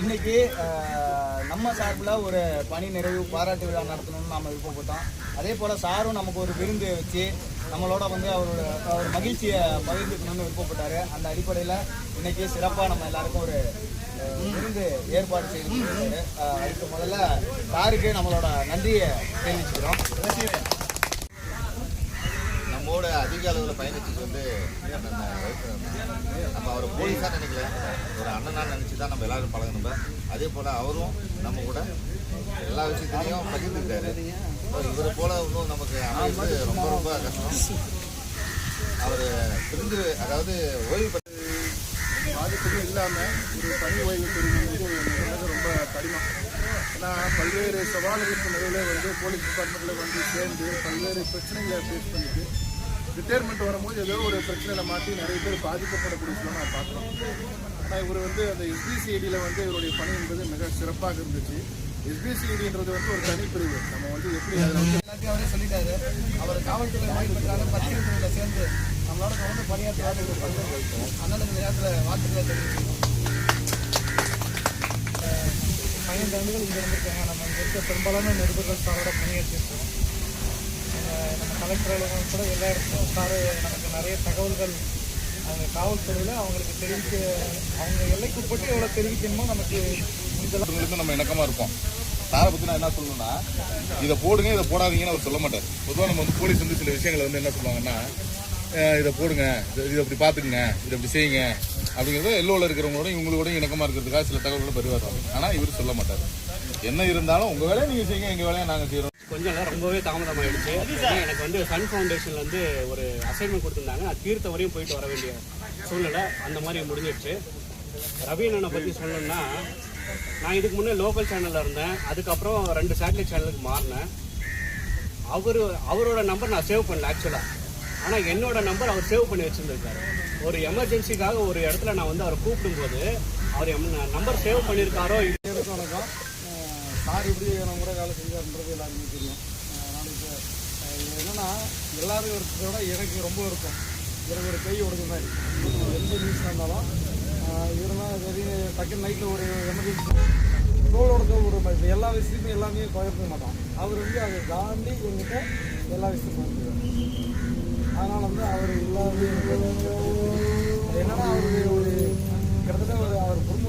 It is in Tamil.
இன்னைக்கு நம்ம சார்பில் ஒரு பணி நிறைவு பாராட்டு விழா நடத்தணும்னு நாம் விருப்பப்பட்டோம். அதே போல் சாரும் நமக்கு ஒரு விருந்து வச்சு நம்மளோட வந்து அவர் மகிழ்ச்சியை பகிர்ந்துக்கணும்னு விருப்பப்பட்டார். அந்த அடிப்படையில் இன்னைக்கு சிறப்பாக நம்ம எல்லாருக்கும் ஒரு விருந்து ஏற்பாடு செய்து அதுக்கு முதல்ல சாருக்கு நம்மளோட நன்றியை தெரிவிச்சுக்கிறோம். நம்மோட அதிக அளவில் பயணிச்சுட்டு வந்து நம்ம அவரை போலீஸாக நினைக்கல, ஒரு அண்ணனாக நினச்சி தான் நம்ம எல்லாரும் பழகணும். அதே போல் அவரும் நம்ம கூட எல்லா விஷயத்துலையும் பகிர்ந்துக்கிட்டாரு. இவரை போல் இன்னும் நமக்கு அமைவது ரொம்ப ரொம்ப கஷ்டம். அவர் பிரிந்து, அதாவது ஓய்வு பெற்று பாதிப்புகள் இல்லாமல் ஒரு பணி ஓய்வு பெறுவது ரொம்ப கடினம். ஏன்னா பல்வேறு சவால்களுக்கு நடுவில் வந்து போலீஸ் டிபார்ட்மெண்ட்டில் வந்து சேர்ந்து பல்வேறு பிரச்சனைகளை ஃபேஸ் பண்ணிட்டு ரிட்டையர்மெண்ட் வரும்போது ஏதோ ஒரு பிரச்சனையில் மாட்டி நிறைய பேர் பாதிக்கப்படக்கூடிய நான் பார்க்குறோம். ஆனால் இவர் வந்து அந்த எஸ்பிசிஐடியில் வந்து இவருடைய பணி என்பது மிக சிறப்பாக இருந்துச்சு. எஸ்பிசிஐடின்றது வந்து ஒரு தனிப்பிரிவு. நம்ம வந்து எப்படி அதில் வந்து எல்லாத்தையும் அவரே சொல்லிட்டாரு. அவர் காவல்துறை ஓய்வு பெற்றாலும் பத்திரிகை துறையில் சேர்ந்து நம்மளோட தொடர்ந்து பணியாற்றுவார். அண்ணனுக்கு இந்த நேரத்தில் வாழ்த்துக்களை தெரிவிச்சுக்கணும். 15 ஆண்டுகள் இங்கே இருந்திருக்காங்க. நம்ம இங்கே இருக்க பெரும்பாலான நிருபர்கள் சாரோட பணியாற்றிருக்கோம். நம்ம கலெக்டர் அலுவலகம் கூட எல்லா இடத்துலையும் சார் நமக்கு நிறைய தகவல்கள் அவங்க காவல்துறையில் அவங்களுக்கு தெரிவிக்க, அவங்க எல்லைக்குட்பட்டு எவ்வளோ தெரிவிக்கணுமோ நமக்கு முடிஞ்சளவுக்கு நம்ம இணக்கமாக இருப்போம். சாரை பற்றி நான் என்ன சொல்லணும்னா, இதை போடுங்க இதை போடாதீங்கன்னு அவர் சொல்ல மாட்டார். பொதுவாக நம்ம வந்து போலீஸ் வந்து சில விஷயங்களை வந்து என்ன சொல்லுவாங்கன்னா, இதை போடுங்க, இதை அப்படி பார்த்துக்குங்க, இதை அப்படி செய்யுங்க அப்படிங்கிறத எல்லோவில் இருக்கிறவங்களோட இவங்களோட இணக்கமாக இருக்கிறதுக்காக சில தகவல்களை பரிவாருவாங்க. ஆனால் இவர் சொல்ல மாட்டார். என்ன இருந்தாலும் உங்கள் வேலையை நீங்கள் செய்யுங்க, எங்கள் வேலையை நாங்கள் செய்கிறோம். கொஞ்சம் ரொம்பவே தாமதமாகிடுச்சு. எனக்கு வந்து சன் ஃபவுண்டேஷன்ல வந்து ஒரு அசைன்மெண்ட் கொடுத்துருந்தாங்க. அது தீர்த்த வரையும் போயிட்டு வர வேண்டிய சூழ்நிலை அந்த மாதிரி முடிஞ்சிடுச்சு. ரவி அண்ணனை பற்றி சொல்லணும்னா, நான் இதுக்கு முன்னே லோக்கல் சேனலில் இருந்தேன். அதுக்கப்புறம் 2 சேட்டலைட் சேனலுக்கு மாறினேன். அவரோட நம்பர் நான் சேவ் பண்ணல ஆக்சுவலாக. ஆனால் என்னோட நம்பர் அவர் சேவ் பண்ணி வச்சுருந்துருக்காரு. ஒரு எமர்ஜென்சிக்காக ஒரு இடத்துல நான் வந்து அவரை கூப்பிடும்போது அவர் நம்பர் சேவ் பண்ணியிருக்காரோ. வணக்கம். சார் எப்படி நம்ம கூட வேலை செஞ்சார்ன்றது எல்லாருமே தெரியும். நாளைக்கு என்னென்னா எல்லாரும் இருக்கிறத விட எனக்கு ரொம்ப இருக்கும். எனக்கு ஒரு கை உடஞ்ச மாதிரி எந்த நியூஸ் இருந்தாலும் இருந்தால் சரி டக்குன்னு நைட்டில் ஒரு எமர்ஜென்சி தோளோட தோல் விடுற மாதிரி எல்லா விஷயத்தையும் எல்லாமே பகிர்ந்துக்க மாட்டோம். அவர் வந்து அதை தாண்டி எங்கிட்ட எல்லா விஷயத்தையும் பகிர்ந்துருவார். அதனால் வந்து அவர் இல்லாத என்னென்னா அவருடைய ஒரு கிட்டத்தட்ட ஒரு அவர் குடும்ப